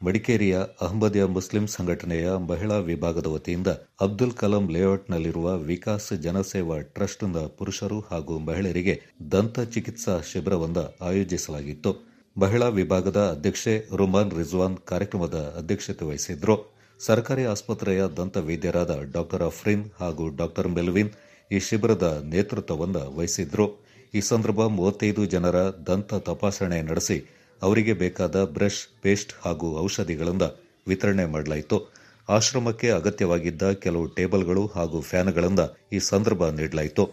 ಮಡಿಕೇರಿಯ ಅಹಮದಿಯಾ ಮುಸ್ಲಿಂ ಸಂಘಟನೆಯ ಮಹಿಳಾ ವಿಭಾಗದ ವತಿಯಿಂದ ಅಬ್ದುಲ್ ಕಲಾಂ ಲೇಔಟ್ನಲ್ಲಿರುವ ವಿಕಾಸ್ ಜನಸೇವಾ ಟ್ರಸ್ಟ್ನ ಪುರುಷರು ಹಾಗೂ ಮಹಿಳೆಯರಿಗೆ ದಂತ ಚಿಕಿತ್ಸಾ ಶಿಬಿರವನ್ನು ಆಯೋಜಿಸಲಾಗಿತ್ತು. ಮಹಿಳಾ ವಿಭಾಗದ ಅಧ್ಯಕ್ಷೆ ರುಮಾನ್ ರಿಜ್ವಾನ್ ಕಾರ್ಯಕ್ರಮದ ಅಧ್ಯಕ್ಷತೆ ವಹಿಸಿದ್ರು. ಸರ್ಕಾರಿ ಆಸ್ಪತ್ರೆಯ ದಂತ ವೈದ್ಯರಾದ ಡಾ ಅಫ್ರೀನ್ ಹಾಗೂ ಡಾ ಮೆಲ್ವಿನ್ ಈ ಶಿಬಿರದ ನೇತೃತ್ವವನ್ನು ವಹಿಸಿದ್ರು. ಈ ಸಂದರ್ಭ 35 ಜನರ ದಂತ ತಪಾಸಣೆ ನಡೆಸಿ ಅವರಿಗೆ ಬೇಕಾದ ಬ್ರಷ್, ಪೇಸ್ಟ್ ಹಾಗೂ ಔಷಧಿಗಳನ್ನು ವಿತರಣೆ ಮಾಡಲಾಯಿತು. ಆಶ್ರಮಕ್ಕೆ ಅಗತ್ಯವಾಗಿದ್ದ ಕೆಲವು ಟೇಬಲ್ಗಳು ಹಾಗೂ ಫ್ಯಾನ್ಗಳನ್ನು ಈ ಸಂದರ್ಭ ನೀಡಲಾಯಿತು.